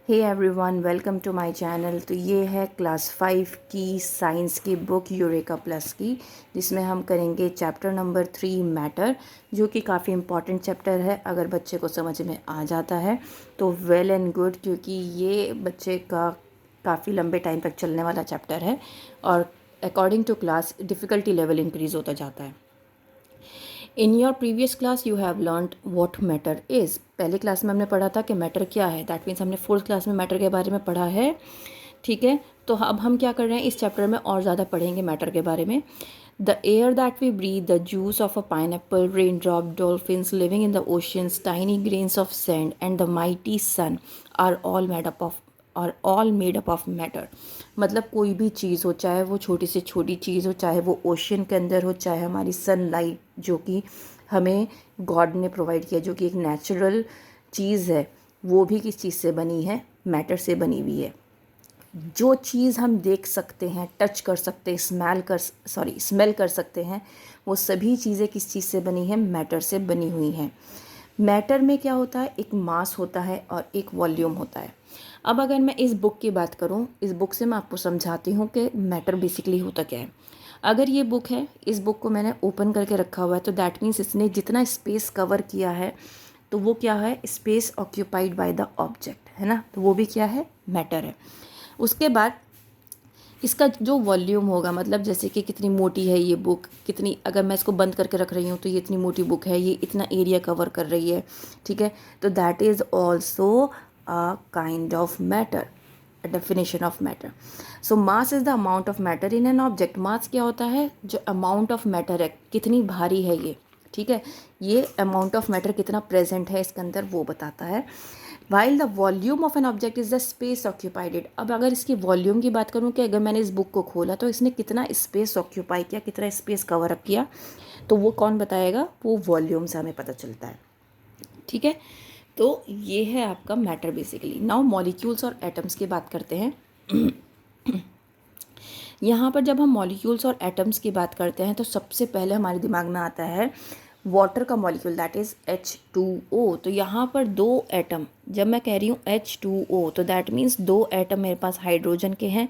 Hey everyone, welcome to my channel. तो ये है क्लास 5 की साइंस की बुक यूरेका प्लस की, जिसमें हम करेंगे चैप्टर नंबर 3 मैटर, जो कि काफ़ी इम्पॉर्टेंट चैप्टर है। अगर बच्चे को समझ में आ जाता है तो वेल एंड गुड, क्योंकि ये बच्चे का काफ़ी लंबे टाइम तक चलने वाला चैप्टर है और according to class difficulty level increase होता जाता है। In your previous class you have learned what matter is. पहले क्लास में हमने पढ़ा था कि मैटर क्या है। दैट मीन्स हमने फोर्थ क्लास में मैटर के बारे में पढ़ा है। ठीक है, तो अब हम क्या कर रहे हैं, इस चैप्टर में और ज़्यादा पढ़ेंगे मैटर के बारे में। The air that we breathe, the juice of a pineapple, raindrop, dolphins living in the oceans, tiny grains of sand and the mighty sun are all made up of matter. मतलब कोई भी चीज़ हो, चाहे वो छोटी से छोटी चीज़ हो, चाहे वो ओशन के अंदर हो, चाहे हमारी सनलाइट जो कि हमें गॉड ने प्रोवाइड किया, जो कि एक नेचुरल चीज़ है, वो भी किस चीज़ से बनी है? मैटर से बनी हुई है। जो चीज़ हम देख सकते हैं, टच कर सकते हैं, स्मेल कर सकते हैं, वो सभी चीज़ें किस चीज़ से बनी हैं? मैटर से बनी हुई हैं। मैटर में क्या होता है? एक मास होता है और एक वॉल्यूम होता है। अब अगर मैं इस बुक की बात करूं, इस बुक से मैं आपको समझाती हूं कि मैटर बेसिकली होता क्या है। अगर ये बुक है, इस बुक को मैंने ओपन करके रखा हुआ है, तो दैट मीन्स इसने जितना स्पेस कवर किया है, तो वो क्या है? Space occupied by the object, है ना। तो वो भी क्या है? मैटर है। उसके बाद इसका जो वॉल्यूम होगा, मतलब जैसे कि कितनी मोटी है ये बुक, कितनी, अगर मैं इसको बंद करके रख रही हूँ तो ये इतनी मोटी बुक है, ये इतना एरिया कवर कर रही है। ठीक है, तो that is also a kind of matter, a definition of matter. So mass is the amount of matter in an object. Mass क्या होता है? जो अमाउंट ऑफ मैटर है, कितनी भारी है ये। ठीक है, ये अमाउंट ऑफ मैटर कितना प्रेजेंट है इसके अंदर, वो बताता है। While the volume of an object is the space occupied. अब अगर इसकी वॉल्यूम की बात करूँ कि अगर मैंने इस बुक को खोला तो इसने कितना स्पेस ऑक्यूपाई किया, कितना स्पेस कवर अप किया, तो वो कौन बताएगा? वो वॉल्यूम से हमें पता चलता है। ठीक है, तो ये है आपका मैटर बेसिकली। नाउ मॉलिक्यूल्स और एटम्स की बात करते हैं। यहाँ पर जब हम मॉलिक्यूल्स और एटम्स की बात करते हैं तो सबसे पहले हमारे दिमाग में आता है वाटर का मॉलिक्यूल, दैट इज़ H2O। तो यहाँ पर दो एटम, जब मैं कह रही हूँ H2O, तो दैट मीन्स दो एटम मेरे पास हाइड्रोजन के हैं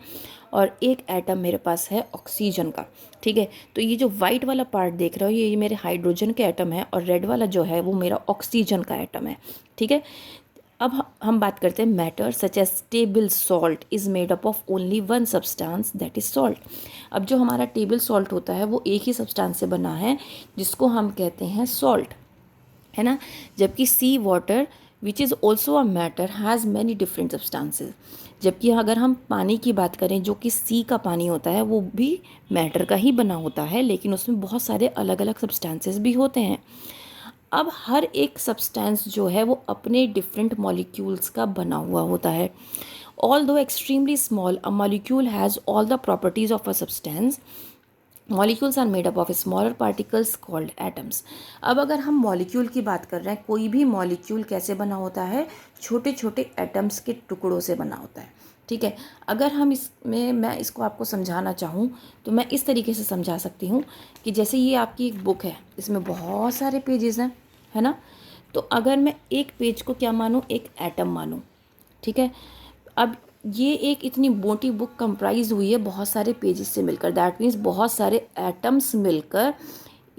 और एक एटम मेरे पास है ऑक्सीजन का। ठीक है, तो ये जो वाइट वाला पार्ट देख रहे हो, ये मेरे हाइड्रोजन के एटम है और रेड वाला जो है वो मेरा ऑक्सीजन का एटम है। ठीक है, अब हम बात करते हैं matter such as table salt is made up of only one substance, that is salt. अब जो हमारा टेबल सॉल्ट होता है वो एक ही सब्सटेंस से बना है, जिसको हम कहते हैं सॉल्ट, है ना। जबकि sea water which is also a matter has many different substances. जबकि अगर हम पानी की बात करें, जो कि सी का पानी होता है, वो भी मैटर का ही बना होता है, लेकिन उसमें बहुत सारे अलग अलग सब्सटेंसेस भी होते हैं। अब हर एक सब्सटेंस जो है वो अपने डिफरेंट मॉलिक्यूल्स का बना हुआ होता है। Although extremely small, a molecule has all the properties of a substance. Molecules are made up of smaller particles called atoms. अब अगर हम मॉलिक्यूल की बात कर रहे हैं, कोई भी मॉलिक्यूल कैसे बना होता है? छोटे छोटे एटम्स के टुकड़ों से बना होता है। ठीक है, अगर हम इसमें, मैं इसको आपको समझाना चाहूँ तो मैं इस तरीके से समझा सकती हूँ कि जैसे ये आपकी एक बुक है, इसमें बहुत सारे पेजेस हैं, है ना। तो अगर मैं एक पेज को क्या मानूँ? एक एटम मानूँ। ठीक है, अब ये एक इतनी मोटी बुक कंप्राइज हुई है बहुत सारे पेजेस से मिलकर, दैट मीन्स बहुत सारे एटम्स मिलकर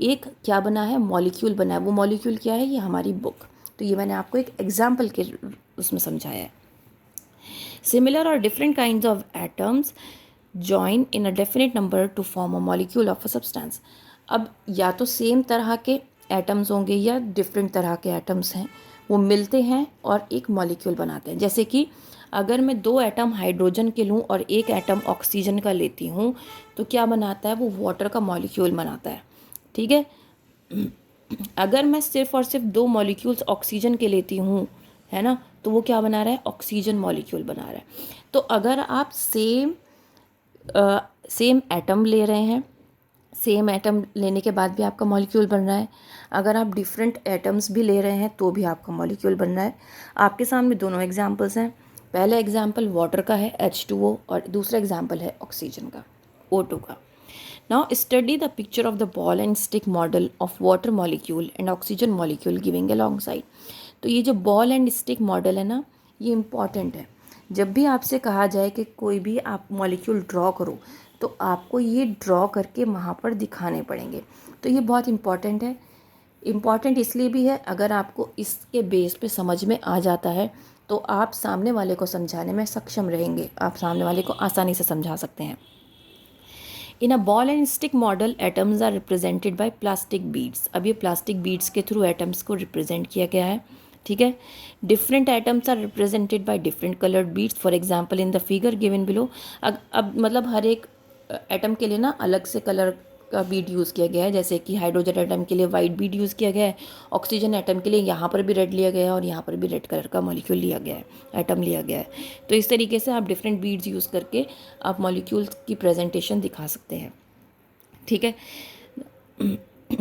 एक क्या बना है? मॉलिक्यूल बना है। वो मॉलिक्यूल क्या है? ये हमारी बुक। तो ये मैंने आपको एक एग्जाम्पल के उसमें समझाया है। सिमिलर और different kinds of atoms join in a definite number two form a molecule of a substance. अब या तो सेम तरह के एटम्स होंगे या डिफरेंट तरह के एटम्स हैं, वो मिलते हैं और एक मॉलिक्यूल बनाते हैं। जैसे कि अगर मैं दो एटम हाइड्रोजन के लूँ और एक एटम ऑक्सीजन का लेती हूँ, तो क्या बनाता है? वो वाटर का मॉलिक्यूल बनाता है। ठीक है, अगर मैं सिर्फ और सिर्फ दो मॉलिक्यूल्स ऑक्सीजन के लेती हूँ, है ना, तो वो क्या बना रहा है? ऑक्सीजन मॉलिक्यूल बना रहा है। तो अगर आप सेम एटम ले रहे हैं, सेम एटम लेने के बाद भी आपका मॉलिक्यूल बन रहा है, अगर आप डिफरेंट एटम्स भी ले रहे हैं तो भी आपका मॉलिक्यूल बन रहा है। आपके सामने दोनों एग्जांपल्स हैं। पहला एग्जांपल वाटर का है H2O और दूसरा एग्जांपल है ऑक्सीजन का, O2 का। Now study the picture of the ball and stick model of water molecule and oxygen molecule giving along side. तो ये जो बॉल एंड स्टिक मॉडल है ना, ये इम्पॉर्टेंट है। जब भी आपसे कहा जाए कि कोई भी आप मॉलिक्यूल ड्रॉ करो तो आपको ये ड्रॉ करके वहाँ पर दिखाने पड़ेंगे। तो ये बहुत इम्पॉर्टेंट है। इम्पॉर्टेंट इसलिए भी है, अगर आपको इसके बेस पे समझ में आ जाता है तो आप सामने वाले को समझाने में सक्षम रहेंगे, आप सामने वाले को आसानी से समझा सकते हैं। In a ball and stick model atoms are represented by plastic beads. अब ये प्लास्टिक बीड्स के थ्रू एटम्स को रिप्रेजेंट किया गया है, ठीक है। Different atoms are represented by different coloured beads. For example in the figure given below. अब मतलब हर एक एटम के लिए ना अलग से कलर का बीड यूज़ किया गया है। जैसे कि हाइड्रोजन एटम के लिए वाइट बीड यूज़ किया गया है, ऑक्सीजन एटम के लिए यहाँ पर भी रेड लिया गया है और यहाँ पर भी रेड कलर का मॉलिक्यूल लिया गया है, एटम लिया गया है। तो इस तरीके से आप डिफरेंट बीड्स यूज़ करके आप मॉलिक्यूल्स की प्रेजेंटेशन दिखा सकते हैं, ठीक है।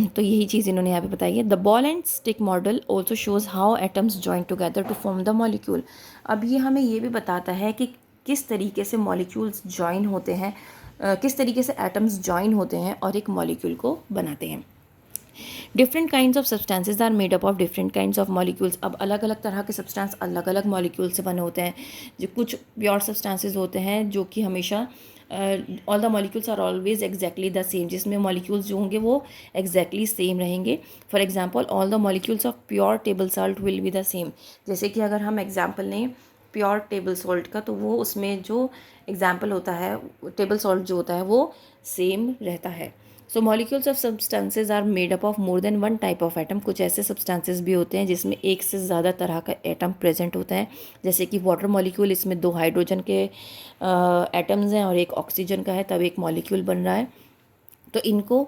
तो यही चीज़ इन्होंने यहाँ पे बताई है। The ball and stick model also shows how atoms join together to form the molecule. अब ये हमें ये भी बताता है कि किस तरीके से मॉलिक्यूल्स जॉइन होते हैं, किस तरीके से एटम्स जॉइन होते हैं और एक मॉलिक्यूल को बनाते हैं। Different kinds of substances are made up of different kinds of molecules. अब अलग अलग तरह के सब्सटेंस अलग अलग मॉलिक्यूल से बने होते हैं। जो कुछ प्योर सब्सटेंसेज होते हैं जो कि हमेशा all the molecules are always exactly the same, जिसमें मॉलिक्यूल्स जो होंगे वो एग्जैक्टली सेम रहेंगे। For example all the molecules of pure table salt will be the same. जैसे कि अगर हम एग्जाम्पल लें प्योर टेबल सॉल्ट का, तो वो उसमें जो एग्जाम्पल होता है टेबल सॉल्ट जो होता है वो सेम रहता है। So molecules of substances are made up of more than one type of atom. कुछ ऐसे सब्सटेंसेज भी होते हैं जिसमें एक से ज़्यादा तरह का एटम प्रेजेंट होता है। जैसे कि वाटर मॉलिक्यूल, इसमें 2 हाइड्रोजन के एटम्स हैं और एक ऑक्सीजन का है, तब एक मॉलिक्यूल बन रहा है। तो इनको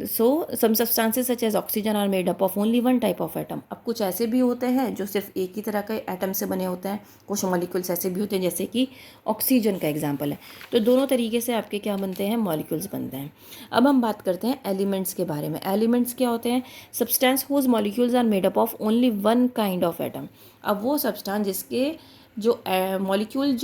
so some substances such as oxygen are made up of only one type of atom. अब कुछ ऐसे भी होते हैं जो सिर्फ एक ही तरह के एटम से बने होते हैं, कुछ मॉलिक्यूल्स ऐसे भी होते हैं जैसे कि ऑक्सीजन का एग्जांपल है। तो दोनों तरीके से आपके क्या बनते हैं, मॉलिक्यूल्स बनते हैं। अब हम बात करते हैं एलिमेंट्स के बारे में। एलिमेंट्स क्या होते हैं, substance whose molecules are made up of only one kind of atom. अब वो सब्सटेंस जिसके जो मॉलिक्यूल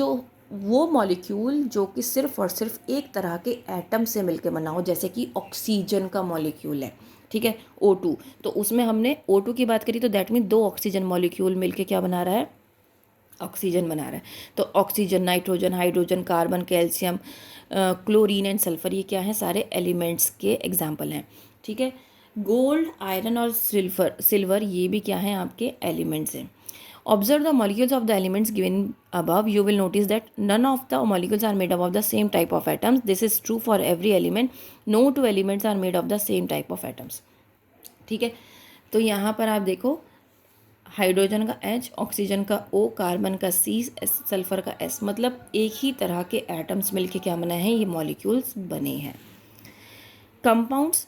वो मॉलिक्यूल जो कि सिर्फ और सिर्फ एक तरह के एटम से मिलकर बना हो, जैसे कि ऑक्सीजन का मॉलिक्यूल है, ठीक है, O2। तो उसमें हमने O2 की बात करी तो दैट मीन 2 ऑक्सीजन मॉलिक्यूल मिलके क्या बना रहा है, ऑक्सीजन बना रहा है। तो oxygen, nitrogen, hydrogen, carbon, calcium, chlorine and sulphur, ये क्या है, सारे एलिमेंट्स के एग्जाम्पल हैं, ठीक है। गोल्ड, आयरन और सिल्वर ये भी क्या हैं, आपके एलिमेंट्स हैं। Observe the molecules of the elements given above. You will notice that none of the molecules are made up of the same type of atoms. This is true for every element. No 2 elements are made of the same type of atoms. ठीक है। तो यहाँ पर आप देखो hydrogen का H, oxygen का O, carbon का C, सल्फर का S, मतलब एक ही तरह के एटम्स मिलके क्या बना है, ये मॉलिक्यूल्स बने हैं। कंपाउंड्स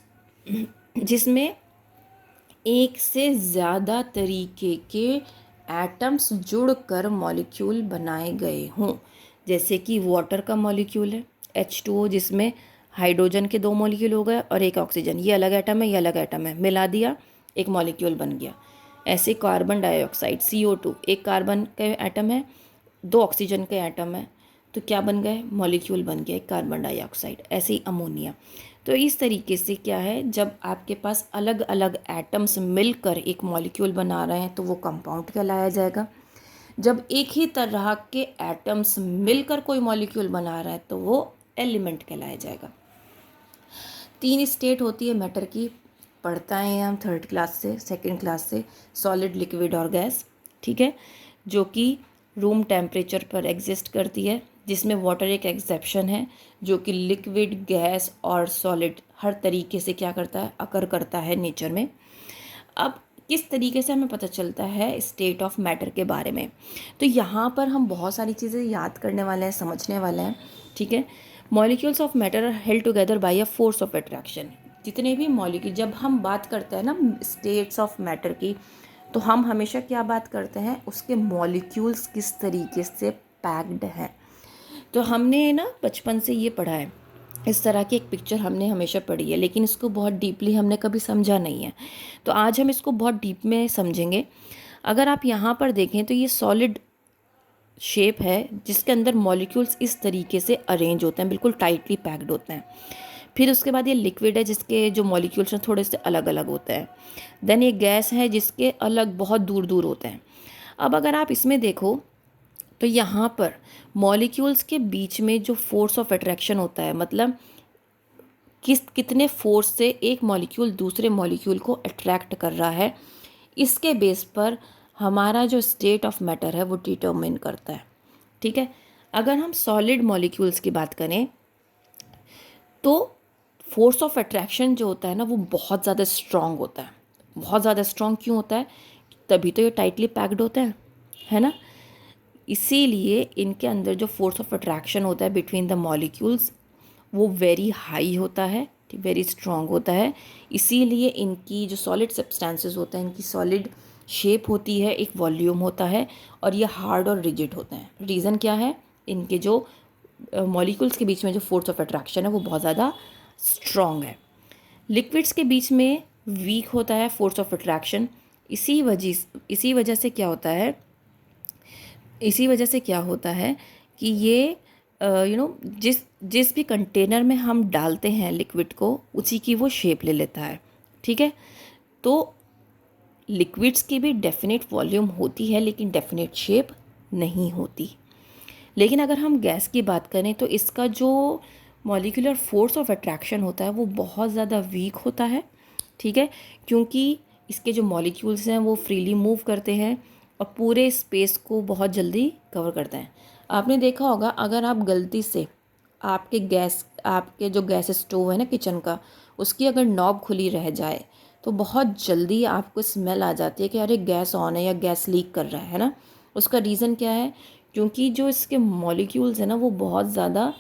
जिसमें एक से ज़्यादा तरीके के एटम्स जुड़कर मॉलिक्यूल बनाए गए हों, जैसे कि वाटर का मॉलिक्यूल है H2O, जिसमें हाइड्रोजन के 2 मॉलिक्यूल हो गए और एक ऑक्सीजन, ये अलग एटम है, ये अलग एटम है, मिला दिया एक मॉलिक्यूल बन गया। ऐसे कार्बन डाइऑक्साइड CO2, एक कार्बन का एटम है, 2 ऑक्सीजन के एटम है, तो क्या बन गए, मॉलिक्यूल बन गया एक कार्बन डाइऑक्साइड। ऐसे ही अमोनिया। तो इस तरीके से क्या है, जब आपके पास अलग अलग एटम्स मिलकर एक मॉलिक्यूल बना रहे हैं तो वो कंपाउंड कहलाया जाएगा। जब एक ही तरह के एटम्स मिलकर कोई मॉलिक्यूल बना रहा है तो वो एलिमेंट कहलाया जाएगा। 3 स्टेट होती है मैटर की, पढ़ता है हम 3rd क्लास से, 2nd क्लास से, सॉलिड, लिक्विड और गैस, ठीक है, जो कि रूम टेम्परेचर पर एग्जिस्ट करती है, जिसमें वाटर एक एक्सेप्शन है, जो कि लिक्विड, गैस और सॉलिड हर तरीके से क्या करता है, अकर करता है नेचर में। अब किस तरीके से हमें पता चलता है स्टेट ऑफ मैटर के बारे में, तो यहाँ पर हम बहुत सारी चीज़ें याद करने वाले हैं, समझने वाले हैं, ठीक है। Molecules of matter are held together by a force of attraction. जितने भी मॉलिक्यूल, जब हम बात करते हैं ना स्टेट्स ऑफ मैटर की, तो हम हमेशा क्या बात करते हैं, उसके मॉलिक्यूल्स किस तरीके से पैक्ड हैं। तो हमने ना बचपन से ये पढ़ा है, इस तरह की एक पिक्चर हमने हमेशा पढ़ी है, लेकिन इसको बहुत डीपली हमने कभी समझा नहीं है। तो आज हम इसको बहुत डीप में समझेंगे। अगर आप यहाँ पर देखें तो ये सॉलिड शेप है जिसके अंदर मॉलिक्यूल्स इस तरीके से अरेंज होते हैं, बिल्कुल टाइटली पैक्ड होते हैं। फिर उसके बाद ये लिक्विड है जिसके जो मॉलिक्यूल्स हैं थोड़े से अलग अलग होते हैं। देन ये गैस है जिसके अलग बहुत दूर दूर होते हैं। अब अगर आप इसमें देखो तो यहाँ पर मॉलिक्यूल्स के बीच में जो फोर्स ऑफ अट्रैक्शन होता है, मतलब कितने फोर्स से एक मॉलिक्यूल दूसरे मॉलिक्यूल को अट्रैक्ट कर रहा है, इसके बेस पर हमारा जो स्टेट ऑफ मैटर है वो डिटरमिन करता है। ठीक है, अगर हम सॉलिड मॉलिक्यूल्स की बात करें तो फोर्स ऑफ अट्रैक्शन जो होता है ना वो बहुत ज़्यादा स्ट्रॉन्ग होता है। बहुत ज़्यादा स्ट्रॉन्ग क्यों होता है? तभी तो ये टाइटली पैक्ड होते हैं, है ना। इसीलिए इनके अंदर जो फोर्स ऑफ अट्रैक्शन होता है बिटवीन द मॉलिक्यूल्स वो वेरी हाई होता है, वेरी स्ट्रॉन्ग होता है। इसीलिए इनकी जो सॉलिड सब्सटेंसेस होते हैं, इनकी सॉलिड शेप होती है, एक वॉल्यूम होता है, और ये हार्ड और रिजिड होते हैं। रीज़न क्या है? इनके जो मॉलिक्यूल्स के बीच में जो फोर्स ऑफ अट्रैक्शन है वो बहुत ज़्यादा स्ट्रॉन्ग है। लिक्विड्स के बीच में वीक होता है फोर्स ऑफ अट्रैक्शन। इसी वजह से क्या होता है, इसी वजह से क्या होता है कि ये जिस जिस भी कंटेनर में हम डालते हैं लिक्विड को, उसी की वो शेप ले लेता है। ठीक है, तो लिक्विड्स की भी डेफिनेट वॉल्यूम होती है लेकिन डेफिनेट शेप नहीं होती। लेकिन अगर हम गैस की बात करें तो इसका जो मॉलिक्यूलर फोर्स ऑफ अट्रैक्शन होता है वो बहुत ज़्यादा वीक होता है। ठीक है, क्योंकि इसके जो मॉलिक्यूल्स हैं वो फ्रीली मूव करते हैं और पूरे स्पेस को बहुत जल्दी कवर करते हैं। आपने देखा होगा, अगर आप गलती से आपके जो गैस स्टोव है ना किचन का, उसकी अगर नॉब खुली रह जाए तो बहुत जल्दी आपको स्मेल आ जाती है कि अरे गैस ऑन है या गैस लीक कर रहा है ना। उसका रीज़न क्या है? क्योंकि जो इसके मॉलिक्यूल्स हैं ना वो बहुत ज़्यादा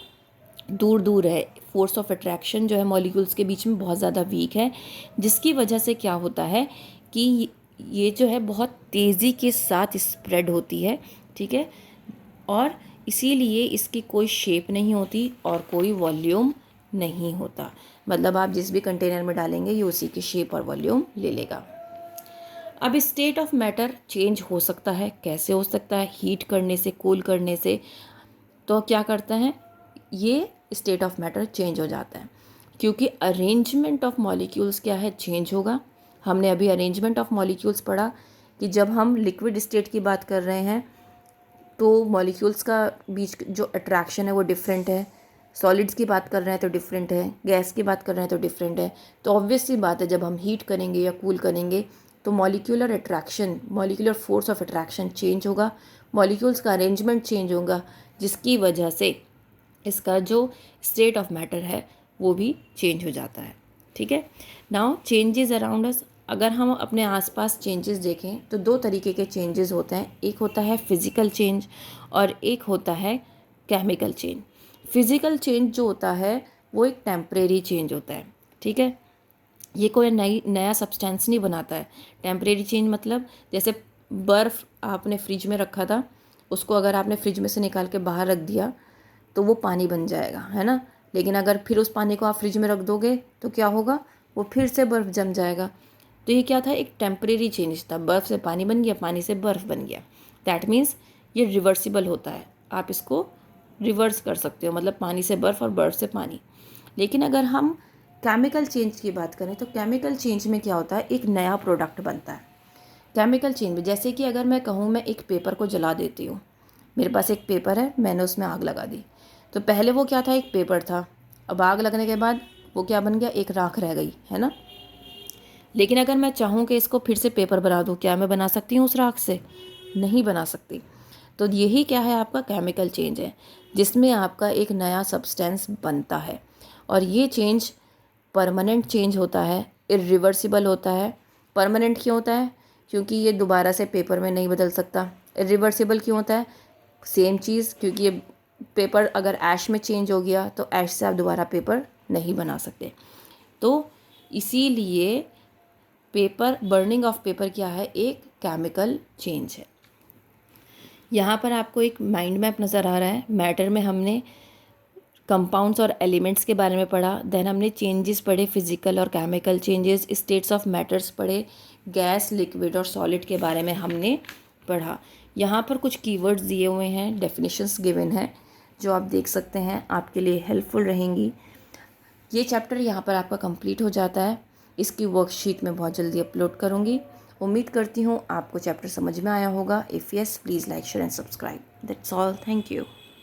दूर दूर है। फोर्स ऑफ अट्रैक्शन जो है मॉलिक्यूल्स के बीच में बहुत ज़्यादा वीक है, जिसकी वजह से क्या होता है कि ये जो है बहुत तेज़ी के साथ स्प्रेड होती है। ठीक है, और इसीलिए इसकी कोई शेप नहीं होती और कोई वॉल्यूम नहीं होता। मतलब आप जिस भी कंटेनर में डालेंगे ये उसी की शेप और वॉल्यूम ले लेगा। अब स्टेट ऑफ मैटर चेंज हो सकता है। कैसे हो सकता है? हीट करने से, कूल करने से। तो क्या करता है, ये स्टेट ऑफ मैटर चेंज हो जाता है क्योंकि अरेंजमेंट ऑफ मॉलिक्यूल्स क्या है, चेंज होगा। हमने अभी अरेंजमेंट ऑफ मॉलिक्यूल्स पढ़ा कि जब हम लिक्विड स्टेट की बात कर रहे हैं तो मॉलिक्यूल्स का बीच जो अट्रैक्शन है वो डिफरेंट है। सॉलिड्स की बात कर रहे हैं तो डिफरेंट है, गैस की बात कर रहे हैं तो डिफरेंट है। तो ऑब्वियस सी बात है, जब हम हीट करेंगे या कूल करेंगे तो molecular attraction, molecular force of attraction change होगा, मॉलिक्यूल्स का अरेंजमेंट चेंज होगा, जिसकी वजह से इसका जो स्टेट ऑफ मैटर है वो भी चेंज हो जाता है। ठीक है, नाउ चेंजेस अराउंड अस। अगर हम अपने आसपास चेंजेस देखें तो दो तरीके के चेंजेस होते हैं। एक होता है फिज़िकल चेंज और एक होता है केमिकल चेंज। फिज़िकल चेंज जो होता है वो एक टेम्परेरी चेंज होता है। ठीक है, ये कोई नया सब्सटेंस नहीं बनाता है। टेम्परेरी चेंज मतलब जैसे बर्फ़ आपने फ्रिज में रखा था, उसको अगर आपने फ्रिज में से निकाल के बाहर रख दिया तो वो पानी बन जाएगा, है ना। लेकिन अगर फिर उस पानी को आप फ्रिज में रख दोगे तो क्या होगा, वो फिर से बर्फ़ जम जाएगा। तो ये क्या था, एक टेम्परेरी चेंज था। बर्फ़ से पानी बन गया, पानी से बर्फ़ बन गया। दैट मीन्स ये रिवर्सिबल होता है, आप इसको रिवर्स कर सकते हो, मतलब पानी से बर्फ़ और बर्फ़ से पानी। लेकिन अगर हम केमिकल चेंज की बात करें तो केमिकल चेंज में क्या होता है, एक नया प्रोडक्ट बनता है। केमिकल चेंज में जैसे कि अगर मैं कहूँ मैं एक पेपर को जला देती हूँ, मेरे पास एक पेपर है, मैंने उसमें आग लगा दी, तो पहले वो क्या था, एक पेपर था। अब आग लगने के बाद वो क्या बन गया, एक राख रह गई, है ना। लेकिन अगर मैं चाहूँ कि इसको फिर से पेपर बना दूँ, क्या मैं बना सकती हूँ उस राख से? नहीं बना सकती। तो यही क्या है, आपका केमिकल चेंज है, जिसमें आपका एक नया सब्सटेंस बनता है। और ये चेंज परमानेंट चेंज होता है, इरिवर्सिबल होता है। परमानेंट क्यों होता है? क्योंकि ये दोबारा से पेपर में नहीं बदल सकता। इरिवर्सिबल क्यों होता है? सेम चीज़, क्योंकि ये पेपर अगर ऐश में चेंज हो गया तो ऐश से आप दोबारा पेपर नहीं बना सकते। तो इसीलिए पेपर, बर्निंग ऑफ पेपर क्या है, एक केमिकल चेंज है। यहाँ पर आपको एक माइंड मैप नज़र आ रहा है। मैटर में हमने कंपाउंड्स और एलिमेंट्स के बारे में पढ़ा, देन हमने चेंजेस पढ़े, फिजिकल और chemical changes, states of matters पढ़े, गैस, लिक्विड और सॉलिड के बारे में हमने पढ़ा। यहाँ पर कुछ कीवर्ड्स दिए हुए हैं, डेफिनेशंस गिवन है, जो आप देख सकते हैं, आपके लिए हेल्पफुल रहेंगी। ये चैप्टर यहाँ पर आपका कंप्लीट हो जाता है। इसकी वर्कशीट मैं बहुत जल्दी अपलोड करूँगी। उम्मीद करती हूँ आपको चैप्टर समझ में आया होगा। If yes, please like share and subscribe. That's all. Thank you.